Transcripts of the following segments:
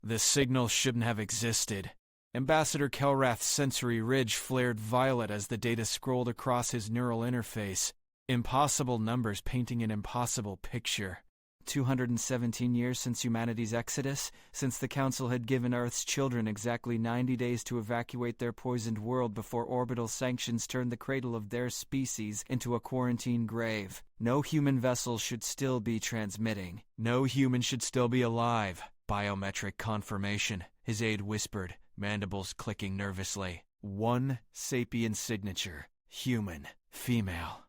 The signal shouldn't have existed. Ambassador Kelrath's sensory ridge flared violet as the data scrolled across his neural interface. Impossible numbers painting an impossible picture. 217 years since humanity's exodus, since the Council had given Earth's children exactly 90 days to evacuate their poisoned world before orbital sanctions turned the cradle of their species into a quarantine grave. No human vessels should still be transmitting. No human should still be alive. Biometric confirmation, his aide whispered, mandibles clicking nervously. One sapient signature. Human. Female.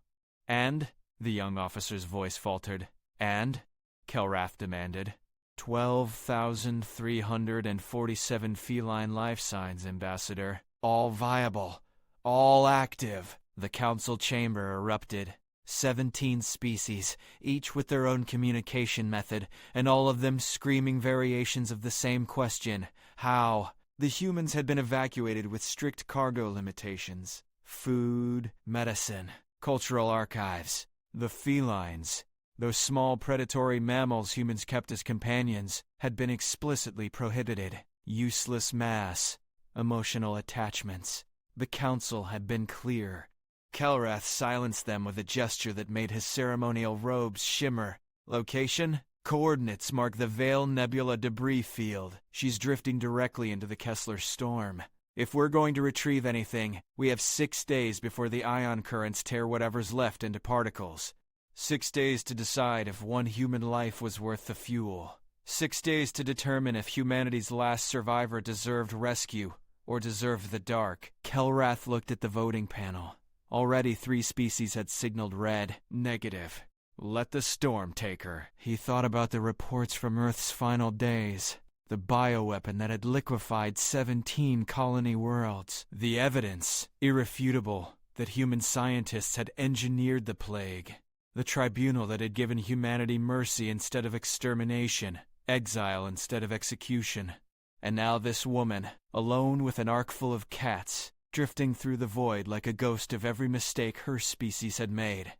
And? The young officer's voice faltered. And? Kelrath demanded. 12,347 feline life signs, Ambassador. All viable. All active. The council chamber erupted. 17 species, each with their own communication method, and all of them screaming variations of the same question. How? The humans had been evacuated with strict cargo limitations. Food, medicine, cultural archives. The felines, those small predatory mammals humans kept as companions, had been explicitly prohibited. Useless mass, emotional attachments. The council had been clear. Kelrath silenced them with a gesture that made his ceremonial robes shimmer. Location? Coordinates mark the Veil Nebula debris field. She's drifting directly into the Kessler storm. If we're going to retrieve anything, we have 6 days before the ion currents tear whatever's left into particles. 6 days to decide if one human life was worth the fuel. 6 days to determine if humanity's last survivor deserved rescue or deserved the dark. Kelrath looked at the voting panel. Already 3 species had signaled red. Negative. Let the storm take her. He thought about the reports from Earth's final days. The bioweapon that had liquefied 17 colony worlds. The evidence, irrefutable, that human scientists had engineered the plague. The tribunal that had given humanity mercy instead of extermination. Exile instead of execution. And now this woman, alone with an ark full of cats, drifting through the void like a ghost of every mistake her species had made.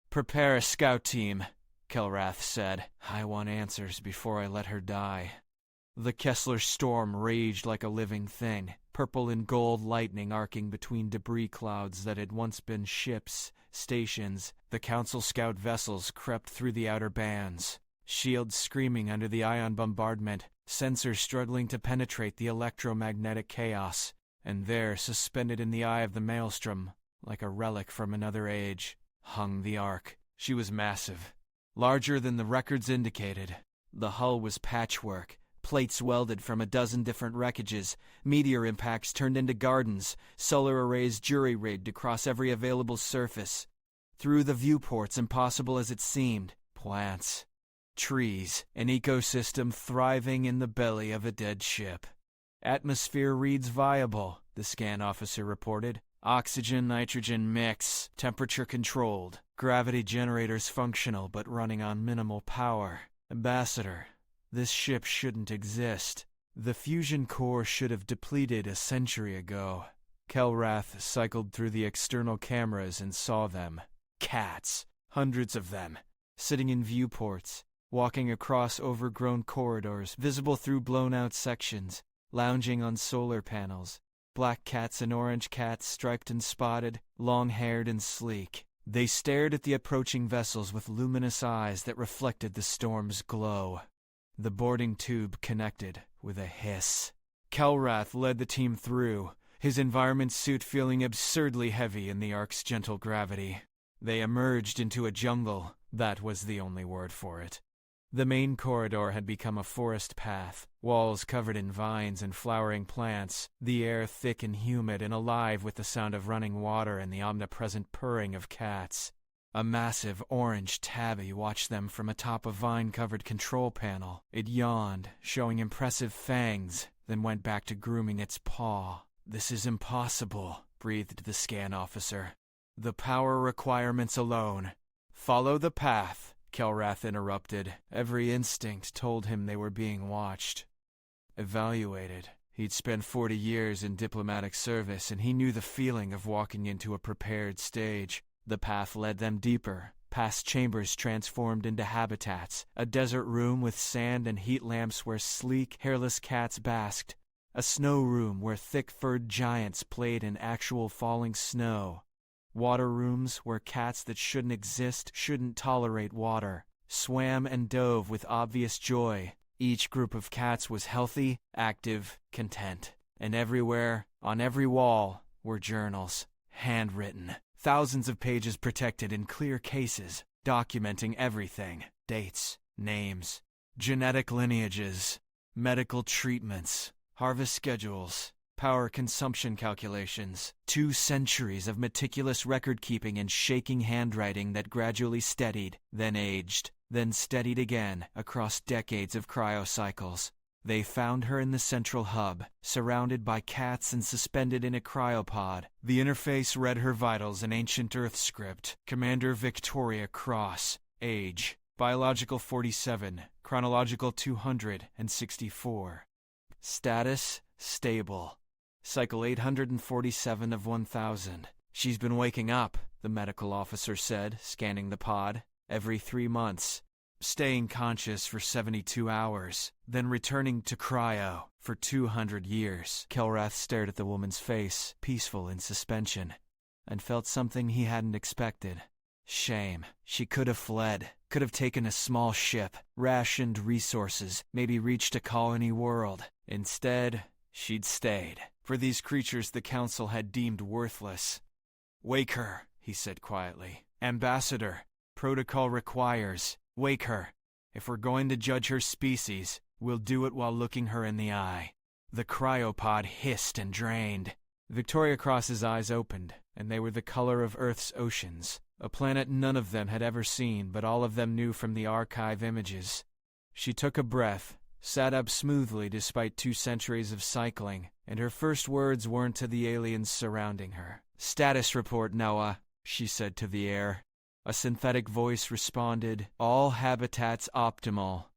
Prepare a scout team, Kelrath said. I want answers before I let her die. The Kessler storm raged like a living thing, purple and gold lightning arcing between debris clouds that had once been ships, stations. The Council scout vessels crept through the outer bands, shields screaming under the ion bombardment, sensors struggling to penetrate the electromagnetic chaos. And there, suspended in the eye of the maelstrom, like a relic from another age, hung the Ark. She was massive, larger than the records indicated. The hull was patchwork, plates welded from a dozen different wreckages, meteor impacts turned into gardens, solar arrays jury-rigged across every available surface. Through the viewports, impossible as it seemed, plants, trees, an ecosystem thriving in the belly of a dead ship. Atmosphere reads viable, the scan officer reported. Oxygen-nitrogen mix, temperature controlled. Gravity generators functional but running on minimal power. Ambassador, this ship shouldn't exist. The fusion core should have depleted a century ago. Kelrath cycled through the external cameras and saw them. Cats, hundreds of them, sitting in viewports, walking across overgrown corridors, visible through blown-out sections. Lounging on solar panels, black cats and orange cats striped and spotted, long-haired and sleek. They stared at the approaching vessels with luminous eyes that reflected the storm's glow. The boarding tube connected with a hiss. Kelrath led the team through, his environment suit feeling absurdly heavy in the Ark's gentle gravity. They emerged into a jungle. That was the only word for it. The main corridor had become a forest path, walls covered in vines and flowering plants, the air thick and humid and alive with the sound of running water and the omnipresent purring of cats. A massive orange tabby watched them from atop a vine-covered control panel. It yawned, showing impressive fangs, then went back to grooming its paw. "This is impossible," breathed the scan officer. "The power requirements alone." "Follow the path," Kelrath interrupted. Every instinct told him they were being watched. Evaluated. He'd spent 40 years in diplomatic service, and he knew the feeling of walking into a prepared stage. The path led them deeper, past chambers transformed into habitats, a desert room with sand and heat lamps where sleek, hairless cats basked, a snow room where thick-furred giants played in actual falling snow, water rooms where cats that shouldn't exist, shouldn't tolerate water, swam and dove with obvious joy. Each group of cats was healthy, active, content. And everywhere, on every wall, were journals, handwritten, thousands of pages protected in clear cases, documenting everything: dates, names, genetic lineages, medical treatments, harvest schedules, power consumption calculations, 2 centuries of meticulous record-keeping in shaking handwriting that gradually steadied, then aged, then steadied again across decades of cryo-cycles. They found her in the central hub, surrounded by cats and suspended in a cryopod. The interface read her vitals in ancient Earth script. Commander Victoria Cross. Age: biological 47, chronological 264. Status: stable. Cycle 847 of 1000. She's been waking up, the medical officer said, scanning the pod, every 3 months. Staying conscious for 72 hours, then returning to cryo for 200 years. Kelrath stared at the woman's face, peaceful in suspension, and felt something he hadn't expected. Shame. She could have fled, could have taken a small ship, rationed resources, maybe reached a colony world. Instead, she'd stayed. For these creatures the Council had deemed worthless. "Wake her," he said quietly. "Ambassador, protocol requires. Wake her. If we're going to judge her species, we'll do it while looking her in the eye." The cryopod hissed and drained. Victoria Cross's eyes opened, and they were the color of Earth's oceans, a planet none of them had ever seen, but all of them knew from the archive images. She took a breath, sat up smoothly despite 2 centuries of cycling, and her first words weren't to the aliens surrounding her. "Status report, Noah," she said to the air. A synthetic voice responded, "All habitats optimal.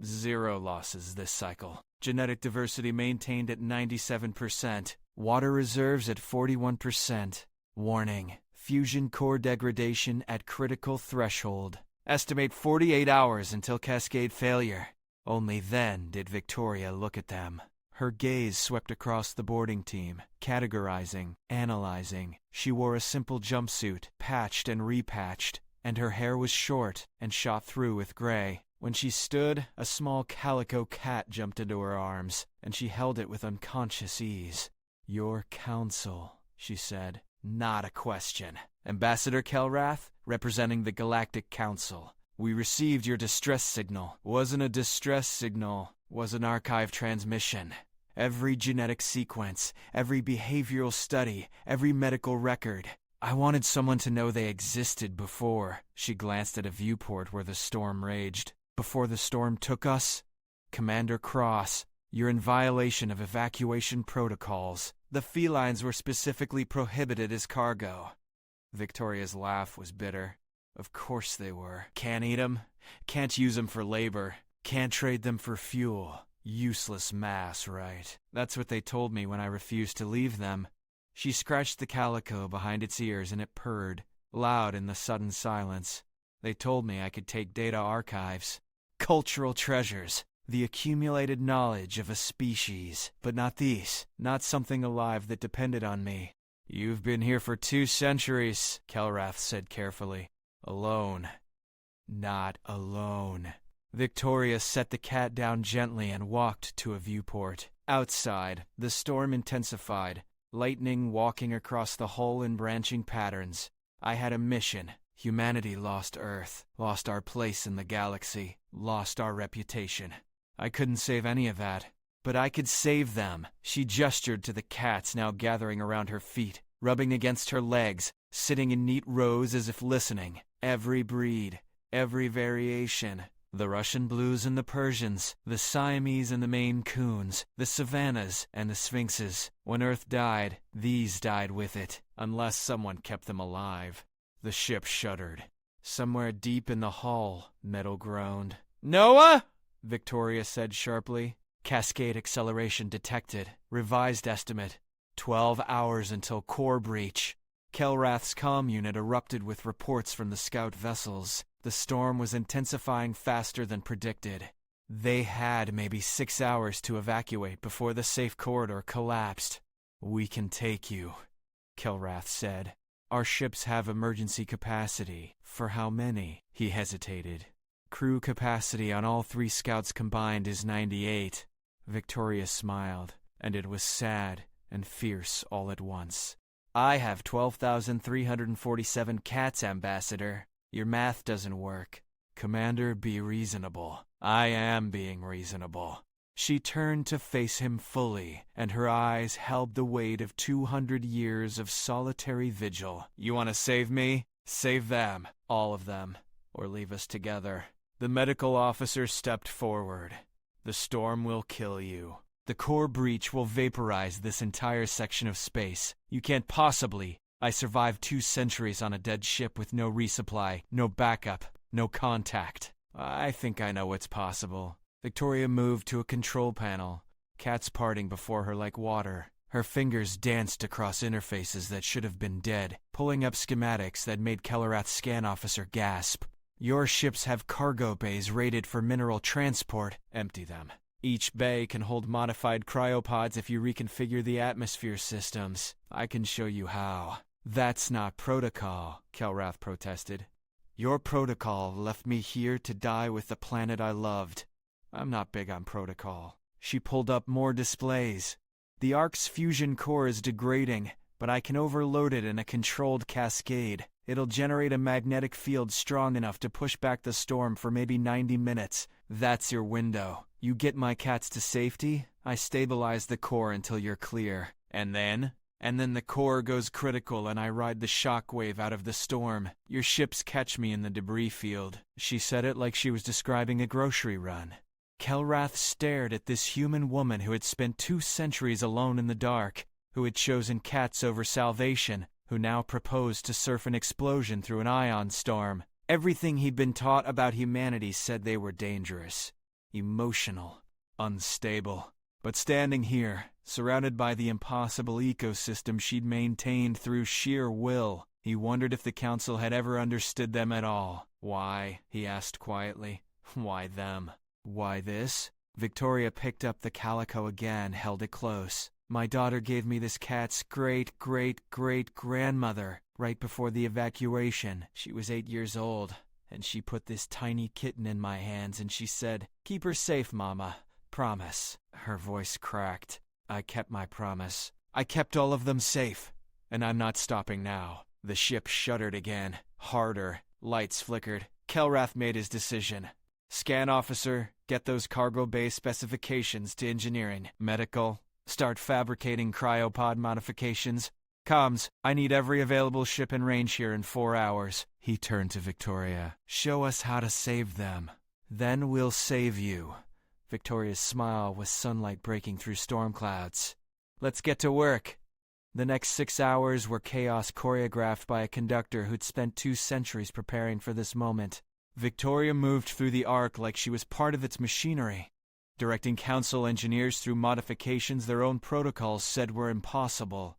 0 losses this cycle. Genetic diversity maintained at 97%. Water reserves at 41%. Warning: fusion core degradation at critical threshold. Estimate 48 hours until cascade failure." Only then did Victoria look at them. Her gaze swept across the boarding team, categorizing, analyzing. She wore a simple jumpsuit, patched and repatched, and her hair was short and shot through with gray. When she stood, a small calico cat jumped into her arms, and she held it with unconscious ease. "Your council," she said. "Not a question. Ambassador Kelrath, representing the Galactic Council. We received your distress signal. Wasn't a distress signal, was an archive transmission. Every genetic sequence, every behavioral study, every medical record. I wanted someone to know they existed before." She glanced at a viewport where the storm raged. "Before the storm took us? Commander Cross, you're in violation of evacuation protocols. The felines were specifically prohibited as cargo." Victoria's laugh was bitter. "Of course they were. Can't eat 'em, can't use 'em for labor, can't trade them for fuel. Useless mass, right? That's what they told me when I refused to leave them." She scratched the calico behind its ears and it purred, loud in the sudden silence. "They told me I could take data archives. Cultural treasures. The accumulated knowledge of a species. But not these. Not something alive that depended on me." "You've been here for 2 centuries, Kelrath said carefully. "Alone." "Not alone." Victoria set the cat down gently and walked to a viewport. Outside, the storm intensified, lightning walking across the hull in branching patterns. I had a mission. Humanity lost Earth, lost our place in the galaxy, lost our reputation. I couldn't save any of that, but I could save them. She gestured to the cats now gathering around her feet, rubbing against her legs, sitting in neat rows as if listening. Every breed, every variation. The Russian Blues and the Persians, the Siamese and the Maine Coons, the Savannahs and the Sphinxes. When Earth died, these died with it, unless someone kept them alive. The ship shuddered. Somewhere deep in the hull, Metal groaned. "Noah!" Victoria said sharply. "Cascade acceleration detected. Revised estimate. 12 hours until core breach." Kelrath's comm unit erupted with reports from the scout vessels. The storm was intensifying faster than predicted. They had maybe 6 hours to evacuate before the safe corridor collapsed. "We can take you," Kelrath said. "Our ships have emergency capacity." "For how many?" He hesitated. "Crew capacity on all 3 scouts combined is 98. Victoria smiled, and it was sad and fierce all at once. "I have 12,347 cats, Ambassador. Your math doesn't work." "Commander, be reasonable." "I am being reasonable." She turned to face him fully, and her eyes held the weight of 200 years of solitary vigil. "You want to save me? Save them, all of them, or leave us together." The medical officer stepped forward. "The storm will kill you. The core breach will vaporize this entire section of space. You can't possibly. I survived 2 centuries on a dead ship with no resupply, no backup, no contact. I think I know what's possible." Victoria moved to a control panel, cats parting before her like water. Her fingers danced across interfaces that should have been dead, pulling up schematics that made Kelrath's scan officer gasp. "Your ships have cargo bays rated for mineral transport. Empty them. Each bay can hold modified cryopods if you reconfigure the atmosphere systems. I can show you how." "That's not protocol," Kelrath protested. "Your protocol left me here to die with the planet I loved. I'm not big on protocol." She pulled up more displays. "The Ark's fusion core is degrading, but I can overload it in a controlled cascade. It'll generate a magnetic field strong enough to push back the storm for maybe 90 minutes. That's your window. You get my cats to safety, I stabilize the core until you're clear. And then the core goes critical and I ride the shockwave out of the storm. Your ships catch me in the debris field." She said it like she was describing a grocery run. Kelrath stared at this human woman who had spent 2 centuries alone in the dark, who had chosen cats over salvation, who now proposed to surf an explosion through an ion storm. Everything he'd been taught about humanity said they were dangerous, emotional, unstable. But standing here, surrounded by the impossible ecosystem she'd maintained through sheer will, he wondered if the Council had ever understood them at all. "Why?" he asked quietly. "Why them? Why this?" Victoria picked up the calico again, held it close. "My daughter gave me this cat's great-great-great-grandmother right before the evacuation. She was 8 years old, and she put this tiny kitten in my hands and she said, 'Keep her safe, Mama. Promise.'" Her voice cracked. "I kept my promise. I kept all of them safe, and I'm not stopping now." The ship shuddered again, harder. Lights flickered. Kelrath made his decision. "Scan officer, get those cargo bay specifications to engineering. Medical, start fabricating cryopod modifications. Comms, I need every available ship in range here in 4 hours." He turned to Victoria. "Show us how to save them. Then we'll save you." Victoria's smile was sunlight breaking through storm clouds. "Let's get to work." The next 6 hours were chaos choreographed by a conductor who'd spent 2 centuries preparing for this moment. Victoria moved through the Ark like she was part of its machinery, directing Council engineers through modifications their own protocols said were impossible.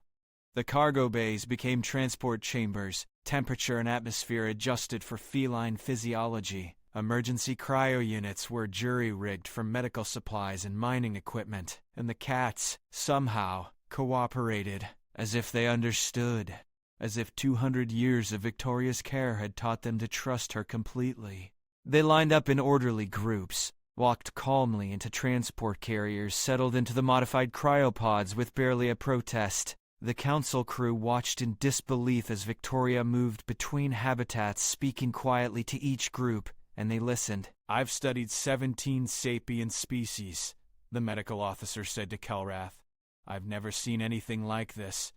The cargo bays became transport chambers, temperature and atmosphere adjusted for feline physiology. Emergency cryo units were jury-rigged for medical supplies and mining equipment, and the cats, somehow, cooperated, as if they understood. As if 200 years of Victoria's care had taught them to trust her completely. They lined up in orderly groups, walked calmly into transport carriers, settled into the modified cryopods with barely a protest. The Council crew watched in disbelief as Victoria moved between habitats, speaking quietly to each group, and they listened. "I've studied 17 sapient species," the medical officer said to Kelrath. "I've never seen anything like this."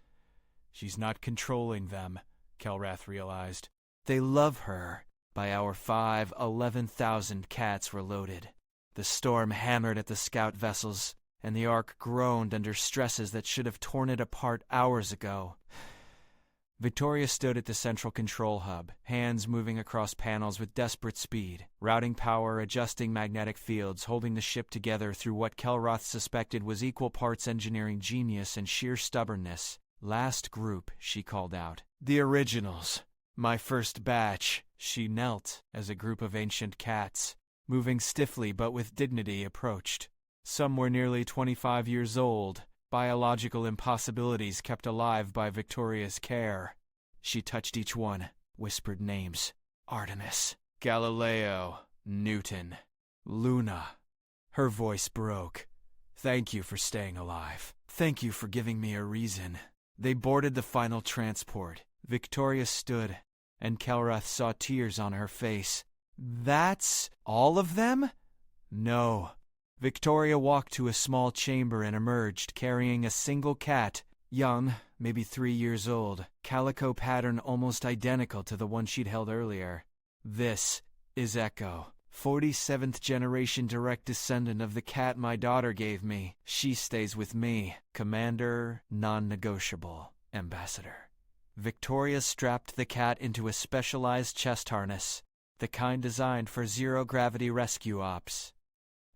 "She's not controlling them," Kelrath realized. "They love her." By hour 5, 11,000 cats were loaded. The storm hammered at the scout vessels, and the Ark groaned under stresses that should have torn it apart hours ago. Victoria stood at the central control hub, hands moving across panels with desperate speed, routing power, adjusting magnetic fields, holding the ship together through what Kelrath suspected was equal parts engineering genius and sheer stubbornness. Last group, she called out. The originals. My first batch. She knelt as a group of ancient cats, moving stiffly but with dignity, approached. Some were nearly 25 years old, biological impossibilities kept alive by Victoria's care. She touched each one, whispered names. Artemis, Galileo, Newton, Luna. Her voice broke. Thank you for staying alive. Thank you for giving me a reason. They boarded the final transport. Victoria stood, and Kelrath saw tears on her face. That's all of them? No. Victoria walked to a small chamber and emerged, carrying a single cat, young, maybe 3 years old, calico pattern almost identical to the one she'd held earlier. This is Echo, 47th generation direct descendant of the cat my daughter gave me. She stays with me. Commander, non-negotiable, Ambassador. Victoria strapped the cat into a specialized chest harness, the kind designed for zero-gravity rescue ops.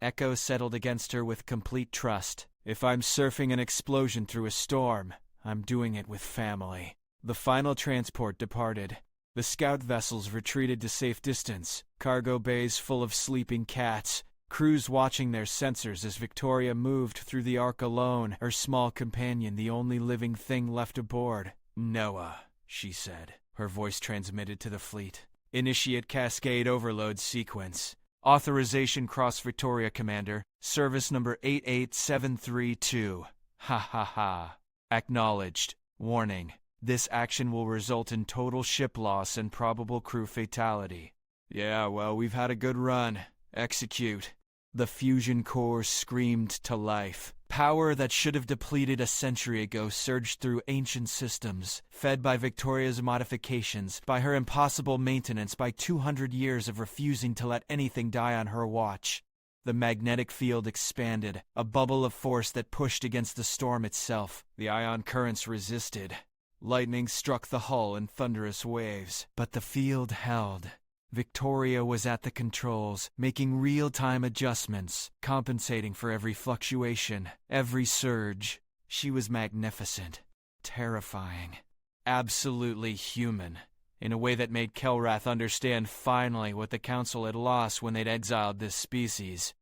Echo settled against her with complete trust. If I'm surfing an explosion through a storm, I'm doing it with family. The final transport departed. The scout vessels retreated to safe distance, cargo bays full of sleeping cats, crews watching their sensors as Victoria moved through the Ark alone, her small companion the only living thing left aboard. Noah, she said, her voice transmitted to the fleet. Initiate Cascade Overload Sequence. Authorization Cross Victoria, Commander. Service number 88732. Ha ha ha. Acknowledged. Warning. This action will result in total ship loss and probable crew fatality. Yeah, well, we've had a good run. Execute. The fusion core screamed to life. Power that should have depleted a century ago surged through ancient systems, fed by Victoria's modifications, by her impossible maintenance, by 200 years of refusing to let anything die on her watch. The magnetic field expanded, a bubble of force that pushed against the storm itself. The ion currents resisted. Lightning struck the hull in thunderous waves, but the field held. Victoria was at the controls, making real-time adjustments, compensating for every fluctuation, every surge. She was magnificent, terrifying, absolutely human, in a way that made Kelrath understand finally what the Council had lost when they'd exiled this species.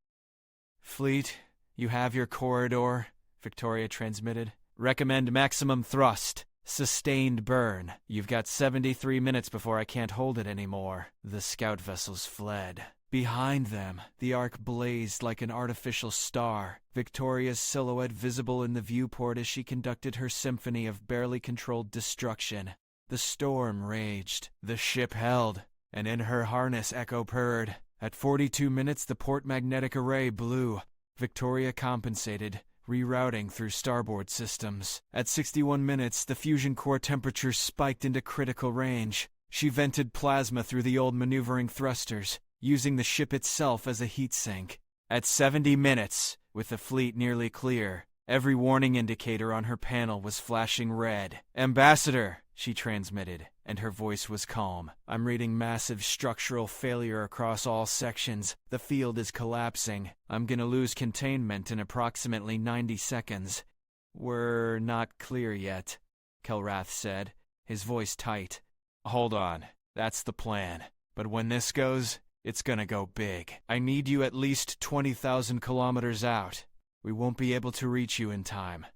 Fleet, you have your corridor, Victoria transmitted. Recommend maximum thrust. Sustained burn. You've got 73 minutes before I can't hold it anymore. The scout vessels fled. Behind them, the Ark blazed like an artificial star, Victoria's silhouette visible in the viewport as she conducted her symphony of barely controlled destruction. The storm raged. The ship held, and in her harness Echo purred. At 42 minutes, the port magnetic array blew. Victoria compensated, rerouting through starboard systems. At 61 minutes, the fusion core temperature spiked into critical range. She vented plasma through the old maneuvering thrusters, using the ship itself as a heat sink. At 70 minutes, with the fleet nearly clear, every warning indicator on her panel was flashing red. Ambassador, she transmitted, and her voice was calm. I'm reading massive structural failure across all sections. The field is collapsing. I'm gonna lose containment in approximately 90 seconds. We're not clear yet, Kelrath said, his voice tight. Hold on, that's the plan. But when this goes, it's gonna go big. I need you at least 20,000 kilometers out. We won't be able to reach you in time.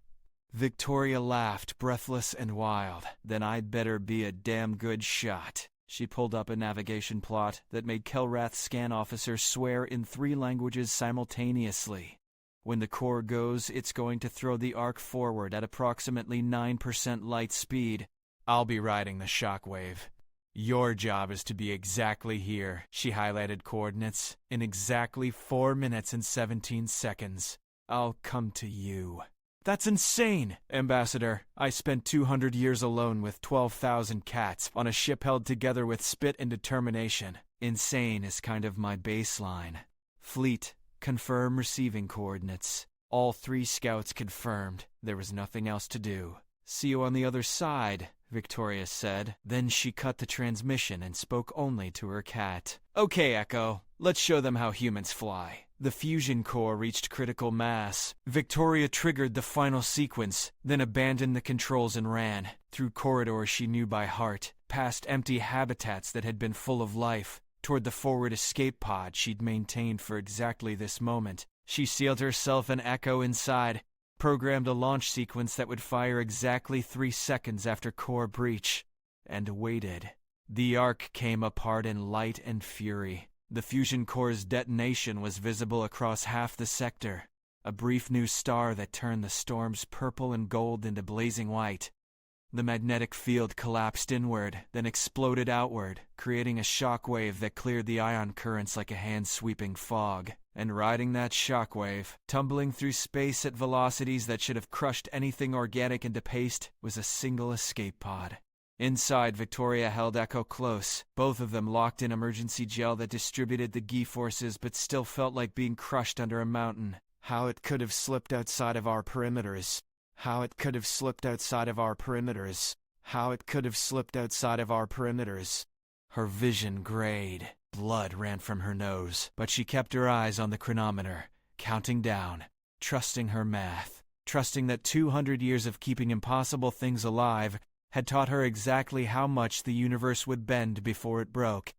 Victoria laughed, breathless and wild. Then I'd better be a damn good shot. She pulled up a navigation plot that made Kelrath's scan officer swear in 3 languages simultaneously. When the core goes, it's going to throw the Ark forward at approximately 9% light speed. I'll be riding the shockwave. Your job is to be exactly here, she highlighted coordinates, in exactly 4 minutes and 17 seconds. I'll come to you. That's insane, Ambassador. I spent 200 years alone with 12,000 cats on a ship held together with spit and determination. Insane is kind of my baseline. Fleet, confirm receiving coordinates. All 3 scouts confirmed. There was nothing else to do. See you on the other side, Victoria said. Then she cut the transmission and spoke only to her cat. Okay, Echo, let's show them how humans fly. The fusion core reached critical mass. Victoria triggered the final sequence, then abandoned the controls and ran, through corridors she knew by heart, past empty habitats that had been full of life, toward the forward escape pod she'd maintained for exactly this moment. She sealed herself an Echo inside, programmed a launch sequence that would fire exactly 3 seconds after core breach, and waited. The arc came apart in light and fury. The fusion core's detonation was visible across half the sector, a brief new star that turned the storm's purple and gold into blazing white. The magnetic field collapsed inward, then exploded outward, creating a shockwave that cleared the ion currents like a hand-sweeping fog. And riding that shockwave, tumbling through space at velocities that should have crushed anything organic into paste, was a single escape pod. Inside, Victoria held Echo close, both of them locked in emergency gel that distributed the G-forces but still felt like being crushed under a mountain. How it could have slipped outside of our perimeters. How it could have slipped outside of our perimeters. How it could have slipped outside of our perimeters. Her vision grayed. Blood ran from her nose, but she kept her eyes on the chronometer, counting down, trusting her math, trusting that 200 years of keeping impossible things alive had taught her exactly how much the universe would bend before it broke.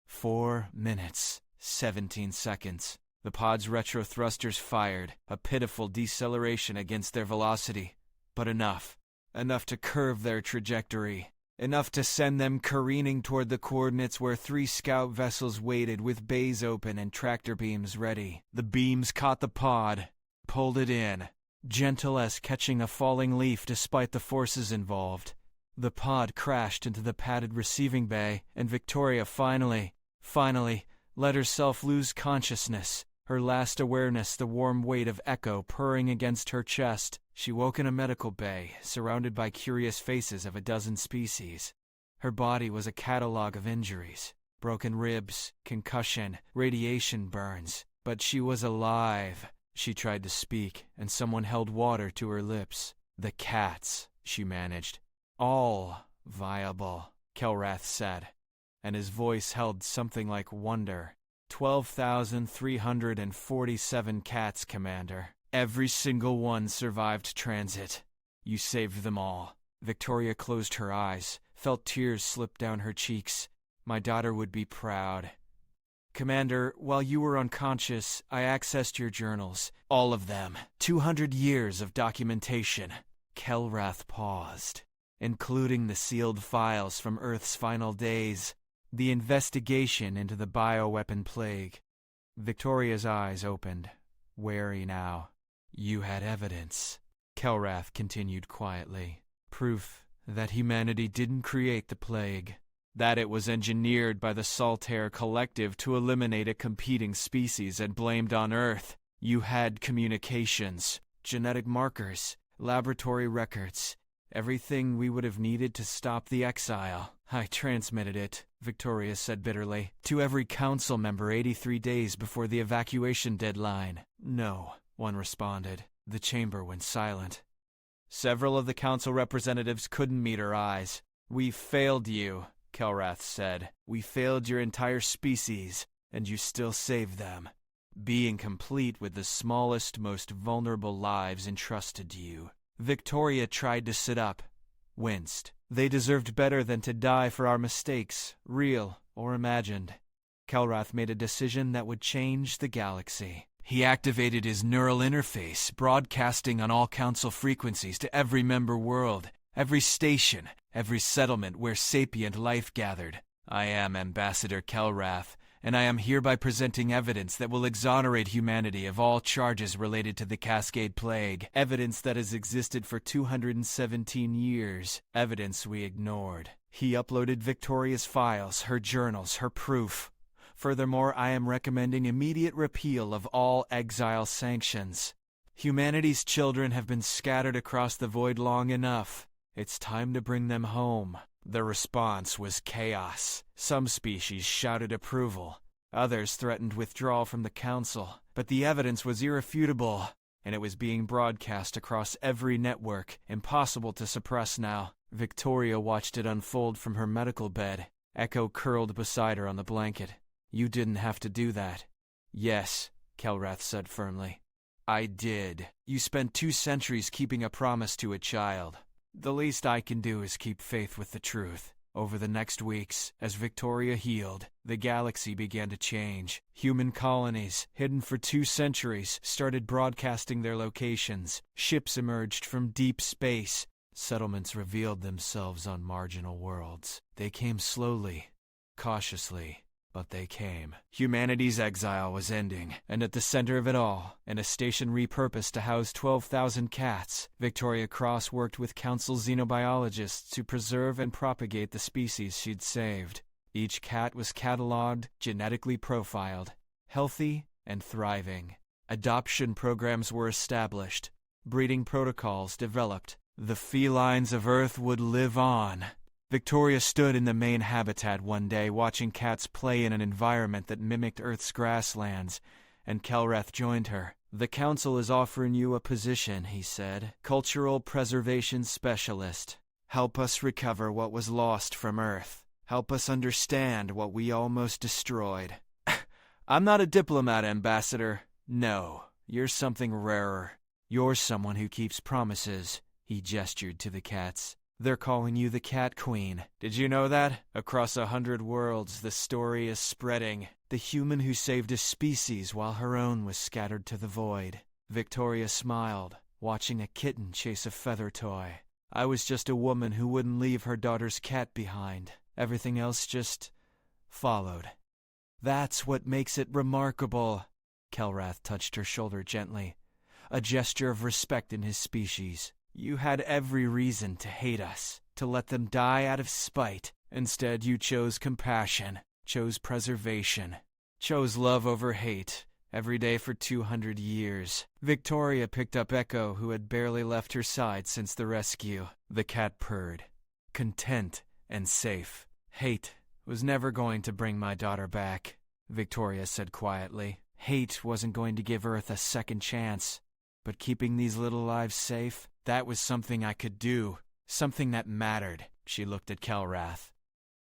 4 minutes, 17 seconds. The pod's retro thrusters fired, a pitiful deceleration against their velocity, but enough to curve their trajectory, enough to send them careening toward the coordinates where 3 scout vessels waited with bays open and tractor beams ready. The beams caught the pod, pulled it in, gentle as catching a falling leaf despite the forces involved. The pod crashed into the padded receiving bay, and Victoria finally let herself lose consciousness, her last awareness the warm weight of Echo purring against her chest. She woke in a medical bay, surrounded by curious faces of a dozen species. Her body was a catalog of injuries, broken ribs, concussion, radiation burns, but she was alive. She tried to speak, and someone held water to her lips. The cats, she managed. All viable, Kelrath said, and his voice held something like wonder. 12,347 cats, Commander. Every single one survived transit. You saved them all. Victoria closed her eyes, felt tears slip down her cheeks. My daughter would be proud. Commander, while you were unconscious, I accessed your journals. All of them. 200 years of documentation. Kelrath paused. Including the sealed files from Earth's final days. The investigation into the bioweapon plague. Victoria's eyes opened, wary now. You had evidence, Kelrath continued quietly. Proof that humanity didn't create the plague. That it was engineered by the Saltaire Collective to eliminate a competing species and blamed on Earth. You had communications, genetic markers, laboratory records. Everything we would have needed to stop the exile. I transmitted it, Victoria said bitterly, to every council member 83 days before the evacuation deadline. No, one responded. The chamber went silent. Several of the council representatives couldn't meet her eyes. We failed you, Kelrath said. We failed your entire species, and you still saved them. Being complete with the smallest, most vulnerable lives entrusted to you. Victoria tried to sit up, winced. They deserved better than to die for our mistakes, real or imagined. Kelrath made a decision that would change the galaxy. He activated his neural interface, broadcasting on all council frequencies to every member world, every station, every settlement where sapient life gathered. I am Ambassador Kelrath, and I am hereby presenting evidence that will exonerate humanity of all charges related to the Cascade Plague. Evidence that has existed for 217 years. Evidence we ignored. He uploaded Victoria's files, her journals, her proof. Furthermore, I am recommending immediate repeal of all exile sanctions. Humanity's children have been scattered across the void long enough. It's time to bring them home. The response was chaos. Some species shouted approval. Others threatened withdrawal from the council. But the evidence was irrefutable, and it was being broadcast across every network, impossible to suppress now. Victoria watched it unfold from her medical bed, Echo curled beside her on the blanket. You didn't have to do that. Yes, Kelrath said firmly. I did. You spent 2 centuries keeping a promise to a child. The least I can do is keep faith with the truth. Over the next weeks, as Victoria healed, the galaxy began to change. Human colonies, hidden for 2 centuries, started broadcasting their locations. Ships emerged from deep space. Settlements revealed themselves on marginal worlds. They came slowly, cautiously, but they came. Humanity's exile was ending, and at the center of it all, in a station repurposed to house 12,000 cats, Victoria Cross worked with Council xenobiologists to preserve and propagate the species she'd saved. Each cat was cataloged, genetically profiled, healthy and thriving. Adoption programs were established, breeding protocols developed. The felines of Earth would live on. Victoria stood in the main habitat one day watching cats play in an environment that mimicked Earth's grasslands, and Kelrath joined her. The Council is offering you a position, he said. Cultural Preservation Specialist. Help us recover what was lost from Earth. Help us understand what we almost destroyed. I'm not a diplomat, Ambassador. No, you're something rarer. You're someone who keeps promises. He gestured to the cats. They're calling you the Cat Queen. Did you know that? Across 100 worlds, the story is spreading. The human who saved a species while her own was scattered to the void. Victoria smiled, watching a kitten chase a feather toy. I was just a woman who wouldn't leave her daughter's cat behind. Everything else just followed. That's what makes it remarkable. Kelrath touched her shoulder gently, a gesture of respect in his species. You had every reason to hate us, to let them die out of spite. Instead, you chose compassion, chose preservation, chose love over hate, every day for 200 years. Victoria picked up Echo, who had barely left her side since the rescue. The cat purred, content and safe. Hate was never going to bring my daughter back, Victoria said quietly. Hate wasn't going to give Earth a second chance. But keeping these little lives safe, that was something I could do, something that mattered. She looked at Kelrath.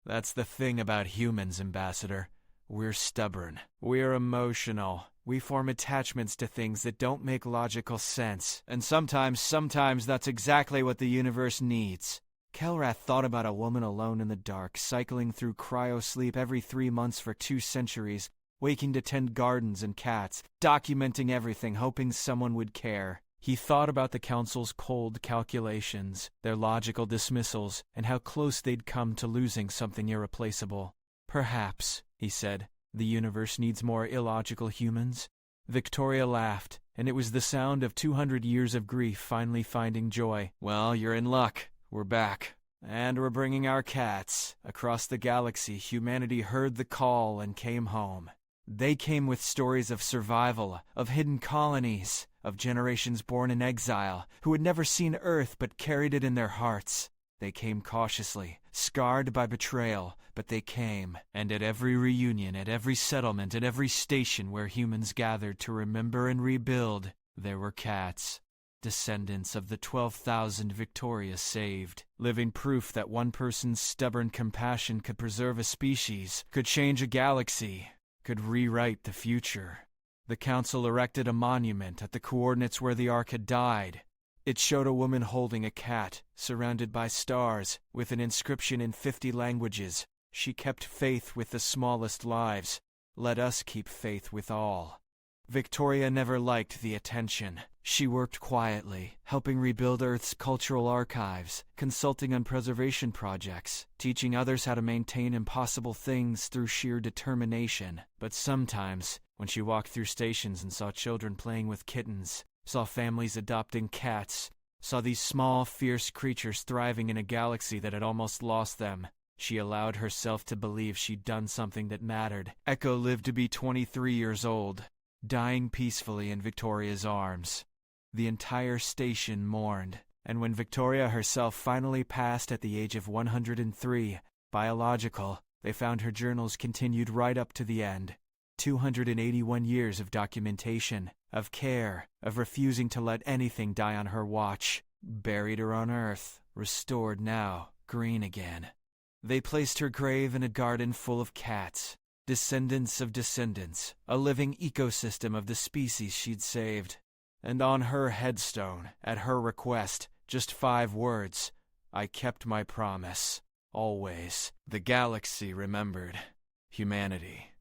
That's the thing about humans, Ambassador. We're stubborn. We're emotional. We form attachments to things that don't make logical sense. And sometimes that's exactly what the universe needs. Kelrath thought about a woman alone in the dark, cycling through cryo-sleep every 3 months for 2 centuries, waking to tend gardens and cats, documenting everything, hoping someone would care. He thought about the Council's cold calculations, their logical dismissals, and how close they'd come to losing something irreplaceable. Perhaps, he said, the universe needs more illogical humans. Victoria laughed, and it was the sound of 200 years of grief finally finding joy. Well, you're in luck. We're back. And we're bringing our cats. Across the galaxy, humanity heard the call and came home. They came with stories of survival, of hidden colonies, of generations born in exile, who had never seen Earth but carried it in their hearts. They came cautiously, scarred by betrayal, but they came. And at every reunion, at every settlement, at every station where humans gathered to remember and rebuild, there were cats. Descendants of the 12,000 Victoria saved, living proof that one person's stubborn compassion could preserve a species, could change a galaxy, could rewrite the future. The Council erected a monument at the coordinates where the Ark had died. It showed a woman holding a cat, surrounded by stars, with an inscription in 50 languages. She kept faith with the smallest lives. Let us keep faith with all. Victoria never liked the attention. She worked quietly, helping rebuild Earth's cultural archives, consulting on preservation projects, teaching others how to maintain impossible things through sheer determination. But sometimes, when she walked through stations and saw children playing with kittens, saw families adopting cats, saw these small, fierce creatures thriving in a galaxy that had almost lost them, she allowed herself to believe she'd done something that mattered. Echo lived to be 23 years old, dying peacefully in Victoria's arms. The entire station mourned, and when Victoria herself finally passed at the age of 103, biological, they found her journals continued right up to the end. 281 years of documentation, of care, of refusing to let anything die on her watch. Buried her on Earth, restored now, green again. They placed her grave in a garden full of cats. Descendants of descendants, a living ecosystem of the species she'd saved. And on her headstone, at her request, just 5 words: I kept my promise. Always. The galaxy remembered. Humanity.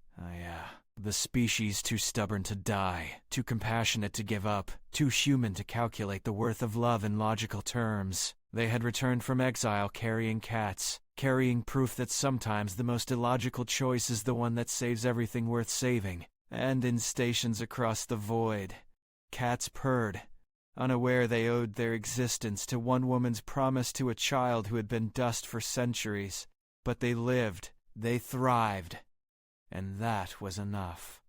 The species too stubborn to die, too compassionate to give up, too human to calculate the worth of love in logical terms. They had returned from exile carrying cats, carrying proof that sometimes the most illogical choice is the one that saves everything worth saving. And in stations across the void, cats purred, unaware they owed their existence to one woman's promise to a child who had been dust for centuries. But they lived, they thrived, and that was enough.